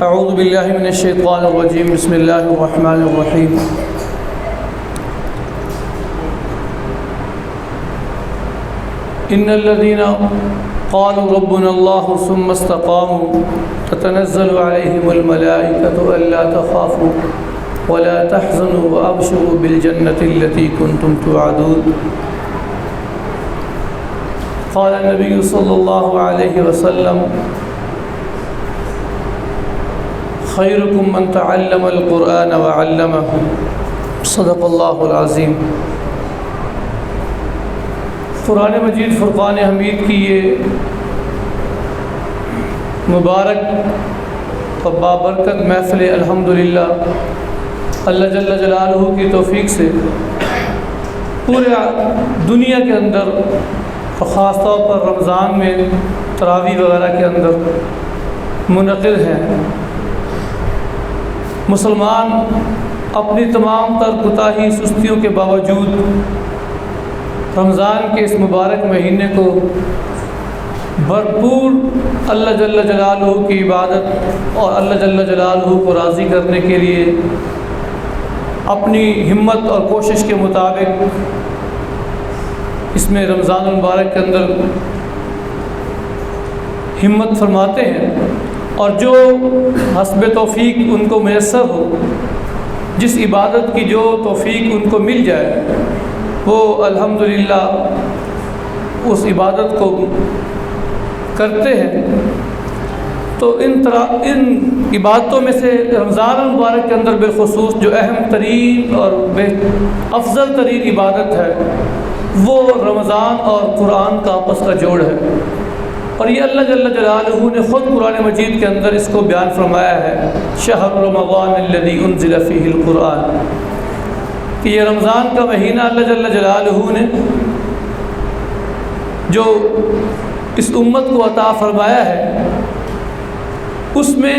اعوذ باللہ من الشیطان الرجیم بسم اللہ الرحمن الرحیم ان الذین قالوا ربنا اللہ ثم استقاموا تتنزل علیہم الملائکۃ الا تخافوا ولا تحزنوا وابشروا بالجنۃ التي كنتم توعدون قال النبی صلی اللہ علیہ وسلم خیرکم من تعلم القرآن وعلمہ صدق اللہ العظیم۔ قرآن مجید فرقان حمید کی یہ مبارک اور بابرکت محفل الحمدللہ اللہ جل جلالہ کی توفیق سے پورے دنیا کے اندر اور خاص طور پر رمضان میں تراویح وغیرہ کے اندر منعقد ہیں۔ مسلمان اپنی تمام تر کوتاہی سستیوں کے باوجود رمضان کے اس مبارک مہینے کو بھرپور اللہ جل جلالہ کی عبادت اور اللہ جل جلالہ کو راضی کرنے کے لیے اپنی ہمت اور کوشش کے مطابق اس میں رمضان المبارک کے اندر ہمت فرماتے ہیں، اور جو حسب توفیق ان کو میسر ہو، جس عبادت کی جو توفیق ان کو مل جائے وہ الحمدللہ اس عبادت کو کرتے ہیں۔ تو ان عبادتوں میں سے رمضان المبارک کے اندر بالخصوص جو اہم ترین اور افضل ترین عبادت ہے وہ رمضان اور قرآن کا آپس کا جوڑ ہے، اور یہ اللہ جل جلالہ نے خود قرآن مجید کے اندر اس کو بیان فرمایا ہے، شہر رمضان الذی انزل فیہ القرآن، کہ یہ رمضان کا مہینہ اللہ جل جلالہ نے جو اس امت کو عطا فرمایا ہے اس میں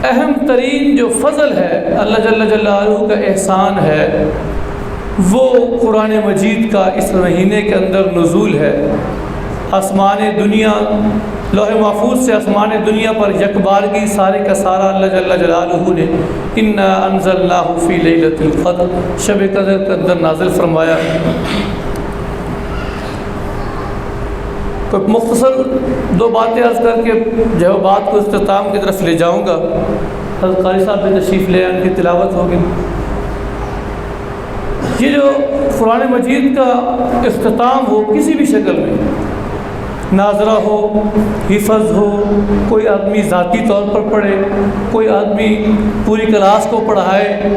اہم ترین جو فضل ہے، اللہ جل جلالہ کا احسان ہے، وہ قرآن مجید کا اس مہینے کے اندر نزول ہے۔ آسمان دنیا، لوح محفوظ سے آسمان دنیا پر یکبارگی سارے کا سارا اللہ جل جلالہ نے انا انزلناہ فی لیلۃ القدر، شب قدر کے اندر نازل فرمایا۔ تو مختصر دو باتیں عرض کر کے جو بات کو اختتام کی طرف لے جاؤں گا۔ حضرت قاری صاحب بھی تشریف لے ان کی تلاوت ہوگی۔ یہ جو قرآن مجید کا اختتام ہو کسی بھی شکل میں، ناظرہ ہو، حفظ ہو، کوئی آدمی ذاتی طور پر پڑھے، کوئی آدمی پوری کلاس کو پڑھائے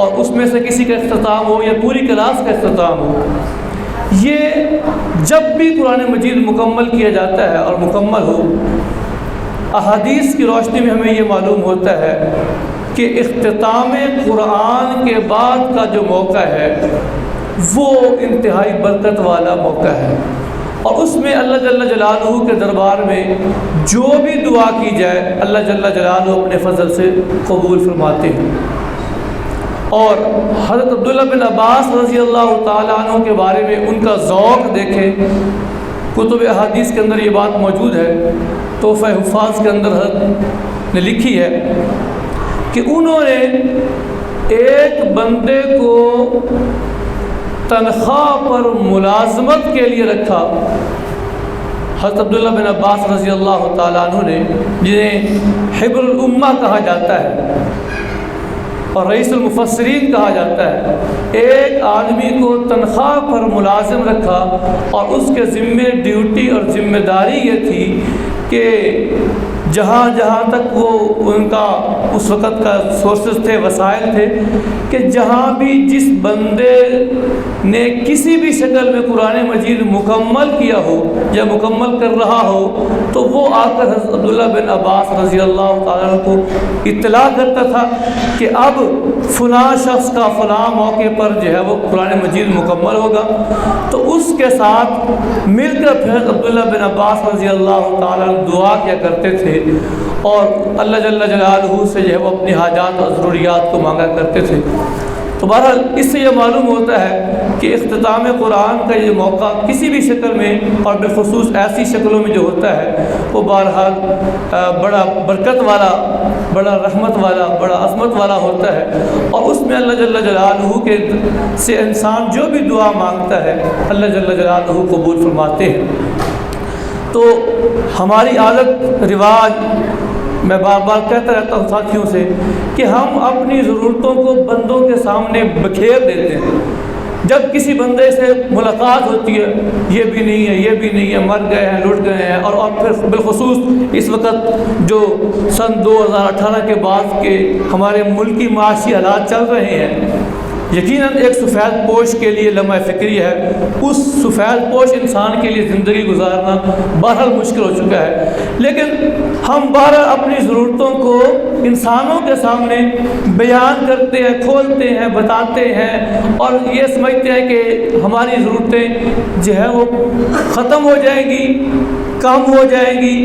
اور اس میں سے کسی کا اختتام ہو یا پوری کلاس کا اختتام ہو، یہ جب بھی قرآن مجید مکمل کیا جاتا ہے اور مکمل ہو، احادیث کی روشنی میں ہمیں یہ معلوم ہوتا ہے کہ اختتام قرآن کے بعد کا جو موقع ہے وہ انتہائی برکت والا موقع ہے، اور اس میں اللہ جل جلالہ کے دربار میں جو بھی دعا کی جائے اللہ جل جلالہ اپنے فضل سے قبول فرماتے ہیں۔ اور حضرت عبداللہ بن عباس رضی اللہ تعالیٰ عنہ کے بارے میں ان کا ذوق دیکھیں، کتب احادیث کے اندر یہ بات موجود ہے، تحفہ حفاظ کے اندر حضرت نے لکھی ہے کہ انہوں نے ایک بندے کو تنخواہ پر ملازمت کے لیے رکھا، حضرت عبداللہ بن عباس رضی اللہ تعالیٰ عنہ نے، جنہیں حبر الامہ کہا جاتا ہے اور رئیس المفسرین کہا جاتا ہے، ایک آدمی کو تنخواہ پر ملازم رکھا اور اس کے ذمے ڈیوٹی اور ذمہ داری یہ تھی کہ جہاں جہاں تک وہ ان کا اس وقت کا سورسز تھے، وسائل تھے، کہ جہاں بھی جس بندے نے کسی بھی شکل میں قرآن مجید مکمل کیا ہو یا مکمل کر رہا ہو تو وہ آ کر حضرت عبداللہ بن عباس رضی اللہ تعالیٰ عنہ کو اطلاع کرتا تھا کہ اب فلاں شخص کا فلاں موقع پر جو ہے وہ قرآن مجید مکمل ہوگا، تو اس کے ساتھ مل کر پھر عبداللہ بن عباس رضی اللہ تعالیٰ عنہ دعا کیا کرتے تھے اور اللہ جل جلالہ سے جو ہے وہ اپنی حاجات اور ضروریات کو مانگا کرتے تھے۔ تو بہرحال اس سے یہ معلوم ہوتا ہے کہ اختتام قرآن کا یہ موقع کسی بھی شکل میں اور بالخصوص ایسی شکلوں میں جو ہوتا ہے وہ بہرحال بڑا برکت والا، بڑا رحمت والا، بڑا عظمت والا ہوتا ہے، اور اس میں اللہ جل جلالہ کے سے انسان جو بھی دعا مانگتا ہے اللہ جل جلالہ قبول فرماتے ہیں۔ تو ہماری عادت رواج، میں بار بار کہتا رہتا ہوں ساتھیوں سے کہ ہم اپنی ضرورتوں کو بندوں کے سامنے بکھیر دیتے ہیں۔ جب کسی بندے سے ملاقات ہوتی ہے، یہ بھی نہیں ہے، یہ بھی نہیں ہے، مر گئے ہیں، لٹ گئے ہیں، اور پھر بالخصوص اس وقت جو سن 2018 کے بعد کے ہمارے ملکی معاشی حالات چل رہے ہیں، یقیناً ایک سفید پوش کے لیے لمحہ فکری ہے، اس سفید پوش انسان کے لیے زندگی گزارنا بہرحال مشکل ہو چکا ہے، لیکن ہم بہرحال اپنی ضرورتوں کو انسانوں کے سامنے بیان کرتے ہیں، کھولتے ہیں، بتاتے ہیں، اور یہ سمجھتے ہیں کہ ہماری ضرورتیں جو ہیں وہ ختم ہو جائیں گی، کم ہو جائیں گی،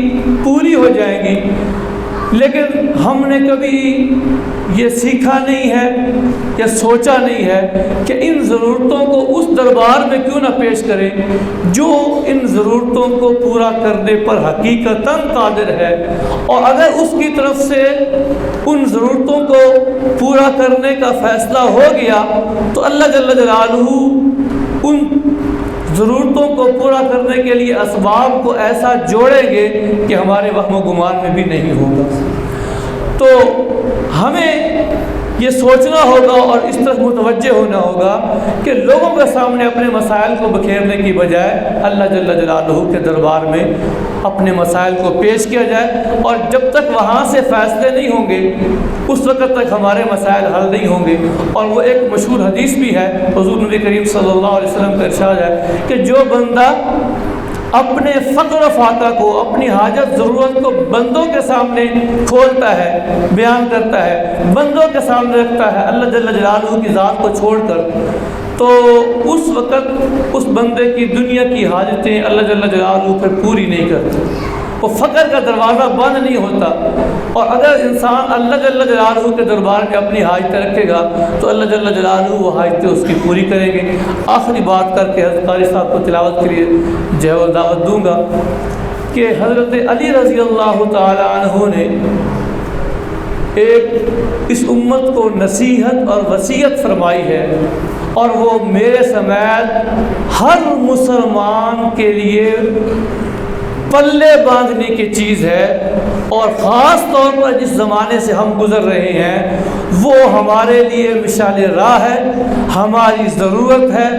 پوری ہو جائیں گی، لیکن ہم نے کبھی یہ سیکھا نہیں ہے یا سوچا نہیں ہے کہ ان ضرورتوں کو اس دربار میں کیوں نہ پیش کریں جو ان ضرورتوں کو پورا کرنے پر حقیقتاً قادر ہے، اور اگر اس کی طرف سے ان ضرورتوں کو پورا کرنے کا فیصلہ ہو گیا تو اللہ جل جلالہ ان ضرورتوں کو پورا کرنے کے لیے اسباب کو ایسا جوڑیں گے کہ ہمارے وہم و گمان میں بھی نہیں ہوگا۔ تو ہمیں یہ سوچنا ہوگا اور اس طرح متوجہ ہونا ہوگا کہ لوگوں کے سامنے اپنے مسائل کو بکھیرنے کی بجائے اللہ جل جلالہ کے دربار میں اپنے مسائل کو پیش کیا جائے، اور جب تک وہاں سے فیصلے نہیں ہوں گے اس وقت تک ہمارے مسائل حل نہیں ہوں گے۔ اور وہ ایک مشہور حدیث بھی ہے، حضور نبی کریم صلی اللہ علیہ وسلم کا ارشاد ہے کہ جو بندہ اپنے فقر و فاقہ کو، اپنی حاجت ضرورت کو بندوں کے سامنے کھولتا ہے، بیان کرتا ہے، بندوں کے سامنے رکھتا ہے اللہ جل جلالہ کی ذات کو چھوڑ کر، تو اس وقت اس بندے کی دنیا کی حاجتیں اللہ جل جلالہ پھر پوری نہیں کرتے، وہ فقر کا دروازہ بند نہیں ہوتا۔ اور اگر انسان اللہ جل جلالہ کے دربار میں اپنی حاجتیں رکھے گا تو اللہ جل جلالہ وہ حاجتیں اس کی پوری کریں گے۔ آخری بات کر کے حضرت قاری صاحب کو تلاوت کے لیے جو ہے وہ دعوت دوں گا کہ حضرت علی رضی اللہ تعالی عنہ نے ایک اس امت کو نصیحت اور وصیت فرمائی ہے، اور وہ میرے سمیت ہر مسلمان کے لیے پلے باندھنے کی چیز ہے، اور خاص طور پر جس زمانے سے ہم گزر رہے ہیں وہ ہمارے لیے مشعل راہ ہے، ہماری ضرورت ہے،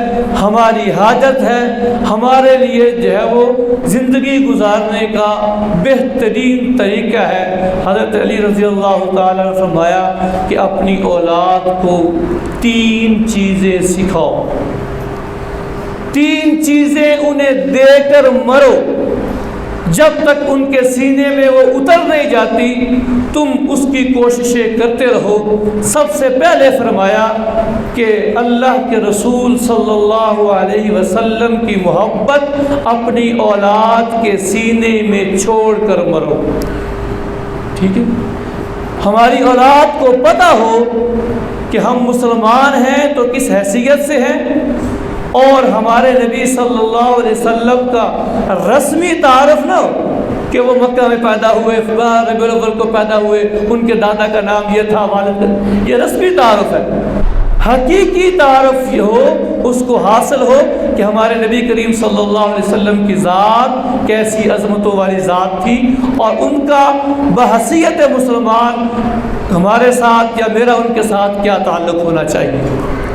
ہماری حاجت ہے، ہمارے لیے جو ہے وہ زندگی گزارنے کا بہترین طریقہ ہے۔ حضرت علی رضی اللہ تعالیٰ نے فرمایا کہ اپنی اولاد کو 3 چیزیں سکھاؤ، 3 چیزیں انہیں دے کر مرو، جب تک ان کے سینے میں وہ اتر نہیں جاتی تم اس کی کوششیں کرتے رہو۔ سب سے پہلے فرمایا کہ اللہ کے رسول صلی اللہ علیہ وسلم کی محبت اپنی اولاد کے سینے میں چھوڑ کر مرو۔ ٹھیک ہے، ہماری اولاد کو پتہ ہو کہ ہم مسلمان ہیں تو کس حیثیت سے ہیں، اور ہمارے نبی صلی اللہ علیہ وسلم کا رسمی تعارف نہ ہو کہ وہ مکہ میں پیدا ہوئے، ربیع الاول کو پیدا ہوئے، ان کے دادا کا نام یہ تھا، والد کا، یہ رسمی تعارف ہے۔ حقیقی تعارف یہ ہو، اس کو حاصل ہو کہ ہمارے نبی کریم صلی اللہ علیہ وسلم کی ذات کیسی عظمتوں والی ذات تھی، اور ان کا بحیثیت مسلمان ہمارے ساتھ یا میرا ان کے ساتھ کیا تعلق ہونا چاہیے۔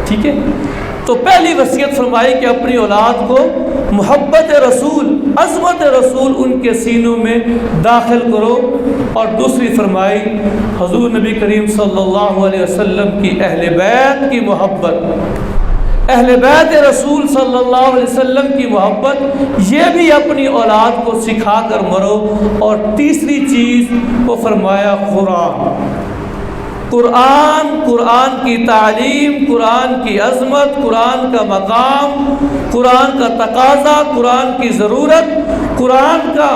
ٹھیک ہے، تو پہلی وصیت فرمائی کہ اپنی اولاد کو محبت رسول، عظمت رسول ان کے سینوں میں داخل کرو، اور دوسری فرمائی حضور نبی کریم صلی اللہ علیہ وسلم کی اہل بیت کی محبت، اہل بیت رسول صلی اللہ علیہ وسلم کی محبت یہ بھی اپنی اولاد کو سکھا کر مرو، اور تیسری چیز وہ فرمایا قرآن، قرآن کی تعلیم، قرآن کی عظمت، قرآن کا مقام، قرآن کا تقاضا، قرآن کی ضرورت، قرآن کا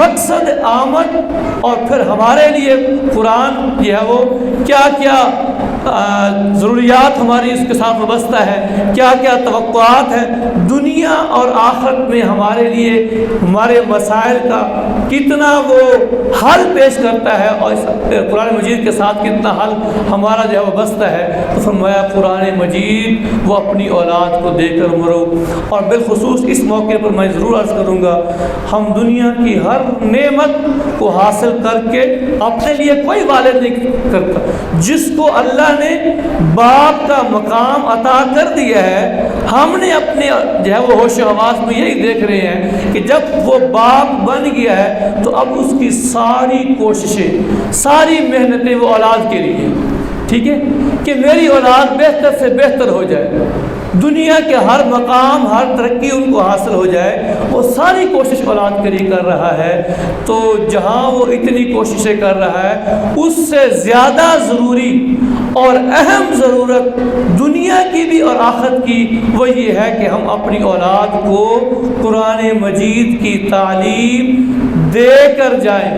مقصد آمد، اور پھر ہمارے لیے قرآن جو ہے وہ کیا کیا ضروریات ہماری اس کے ساتھ وابستہ ہے، کیا کیا توقعات ہیں دنیا اور آخرت میں ہمارے لیے، ہمارے مسائل کا کتنا وہ حل پیش کرتا ہے، اور اس قرآن مجید کے ساتھ کتنا حل ہمارا جو ہے وہ وابستہ ہے۔ تو فرمایا قرآن مجید وہ اپنی اولاد کو دے کر مرو۔ اور بالخصوص اس موقع پر میں ضرور عرض کروں گا، ہم دنیا کی ہر نعمت کو حاصل کر کے اپنے لیے کوئی والد نہیں کرتا۔ جس کو اللہ نے باپ کا مقام عطا کر دیا ہے، ہم نے اپنے جو ہے وہ ہوش و حواس میں یہی دیکھ رہے ہیں کہ جب وہ باپ بن گیا ہے تو اب اس کی ساری کوششیں، ساری محنتیں وہ اولاد کے لیے، ٹھیک ہے، کہ میری اولاد بہتر سے بہتر ہو جائے، دنیا کے ہر مقام، ہر ترقی ان کو حاصل ہو جائے، وہ ساری کوشش اولاد کے لیے کر رہا ہے۔ تو جہاں وہ اتنی کوششیں کر رہا ہے، اس سے زیادہ ضروری اور اہم ضرورت دنیا کی بھی اور آخرت کی وہ یہ ہے کہ ہم اپنی اولاد کو قرآن مجید کی تعلیم دے کر جائیں،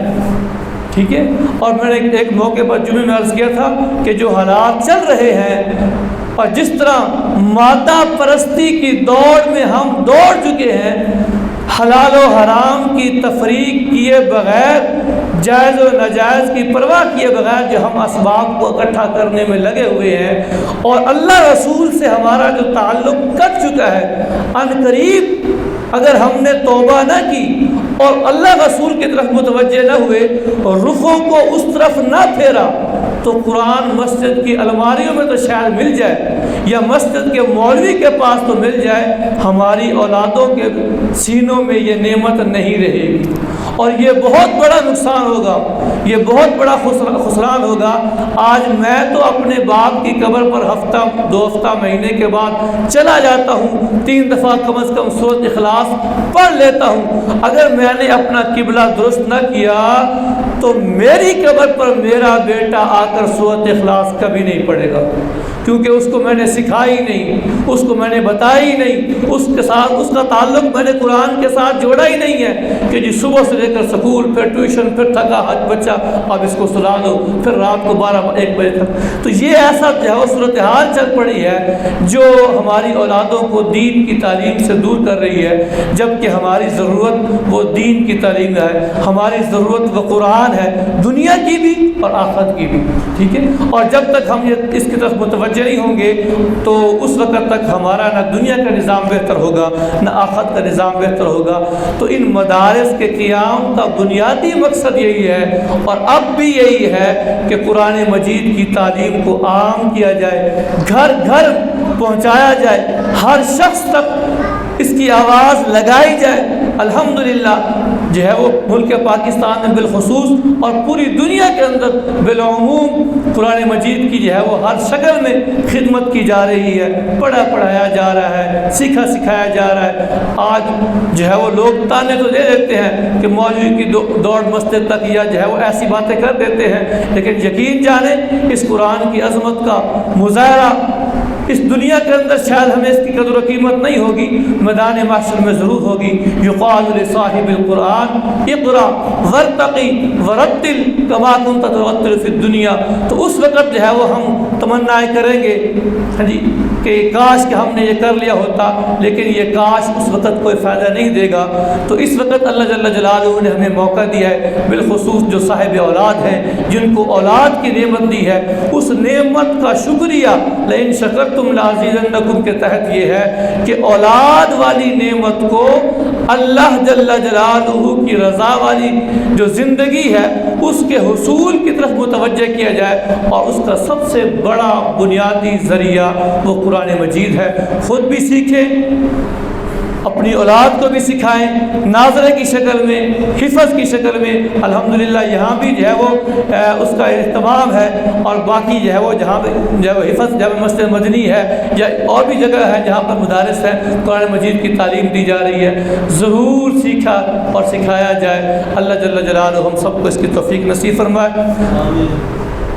ٹھیک ہے۔ اور میں نے ایک موقع پر جمعے میں عرض کیا تھا کہ جو حالات چل رہے ہیں اور جس طرح مادہ پرستی کی دوڑ میں ہم دوڑ چکے ہیں، حلال و حرام کی تفریق کیے بغیر، جائز و ناجائز کی پرواہ کیے بغیر جو ہم اسباب کو اکٹھا کرنے میں لگے ہوئے ہیں، اور اللہ رسول سے ہمارا جو تعلق کٹ چکا ہے، ان قریب اگر ہم نے توبہ نہ کی اور اللہ رسول کی طرف متوجہ نہ ہوئے اور رخوں کو اس طرف نہ پھیرا، تو قرآن مسجد کی الماریوں میں تو شاید مل جائے، یا مسجد کے مولوی کے پاس تو مل جائے، ہماری اولادوں کے سینوں میں یہ نعمت نہیں رہے گی، اور یہ بہت بڑا نقصان ہوگا، یہ بہت بڑا خسران ہوگا۔ آج میں تو اپنے باپ کی قبر پر ہفتہ، 2 ہفتہ، مہینے کے بعد چلا جاتا ہوں، 3 دفعہ کم از کم سورۃ اخلاص پڑھ لیتا ہوں۔ اگر میں نے اپنا قبلہ درست نہ کیا تو میری قبر پر میرا بیٹا آ کر سورۃ اخلاص کبھی نہیں پڑھے گا، کیونکہ اس کو میں نے سکھائی نہیں، اس کو میں نے بتائی نہیں، اس کے ساتھ اس کا تعلق میں نے قرآن کے ساتھ جوڑا ہی نہیں ہے کہ جی صبح سے لے کر سکول، پھر ٹیوشن، پھر تھکا حج بچہ، اب اس کو سلا دو، پھر رات کو 12-1 بجے تک۔ تو یہ ایسا جو ہے وہ صورتحال چل پڑی ہے جو ہماری اولادوں کو دین کی تعلیم سے دور کر رہی ہے، جبکہ ہماری ضرورت وہ دین کی تعلیم ہے، ہماری ضرورت وہ قرآن ہے، دنیا کی بھی اور آخرت کی بھی، ٹھیک ہے۔ اور جب تک ہم یہ اس کی طرف متوجہ نہیں ہوں گے تو اس وقت تک ہمارا نہ دنیا کا نظام بہتر ہوگا نہ آخرت کا نظام بہتر ہوگا۔ تو ان مدارس کے قیام کا بنیادی مقصد یہی ہے، اور اب بھی یہی ہے کہ قرآن مجید کی تعلیم کو عام کیا جائے، گھر گھر پہنچایا جائے، ہر شخص تک اس کی آواز لگائی جائے۔ الحمدللہ جو ہے وہ ملک پاکستان میں بالخصوص اور پوری دنیا کے اندر بالعموم قرآن مجید کی جو ہے وہ ہر شکل میں خدمت کی جا رہی ہے، پڑھایا جا رہا ہے، سکھایا جا رہا ہے۔ آج جو ہے وہ لوگ تانے تو دے دیتے ہیں کہ مولوی کی دوڑ مسجد تک، یا جو ہے وہ ایسی باتیں کر دیتے ہیں، لیکن یقین جانیں اس قرآن کی عظمت کا مظاہرہ اس دنیا کے اندر شاید ہمیں اس کی قدر و قیمت نہیں ہوگی، میدان محشر میں ضرور ہوگی۔ یقال لصاحب القرآن اقرا وارتقی ورتل کما کنت ترتل فی الدنیا۔ تو اس وقت جو ہے وہ ہم تمنائیں کریں گے، ہاں جی، کہ کاش کہ ہم نے یہ کر لیا ہوتا، لیکن یہ کاش اس وقت کوئی فائدہ نہیں دے گا۔ تو اس وقت اللہ جل جلالہ نے ہمیں موقع دیا ہے، بالخصوص جو صاحب اولاد ہیں، جن کو اولاد کی نعمت دی ہے، اس نعمت کا شکریہ لئن شکرتم لازیدنکم کے تحت یہ ہے کہ اولاد والی نعمت کو اللہ جل جلالہ کی رضا والی جو زندگی ہے اس کے حصول کی طرف متوجہ کیا جائے، اور اس کا سب سے بڑا بنیادی ذریعہ وہ قرآن مجید ہے۔ خود بھی سیکھیں، اپنی اولاد کو بھی سکھائیں، ناظرہ کی شکل میں، حفظ کی شکل میں۔ الحمدللہ یہاں بھی جو ہے وہ اس کا اہتمام ہے، اور باقی جو ہے وہ جہاں پہ جو ہے وہ حفظ جامع مسجد مدنی ہے یا اور بھی جگہ ہے جہاں پر مدارس ہیں، قرآن مجید کی تعلیم دی جا رہی ہے، ضرور سیکھا اور سکھایا جائے۔ اللہ جل جلالہ ہم سب کو اس کی توفیق نصیب فرمائے۔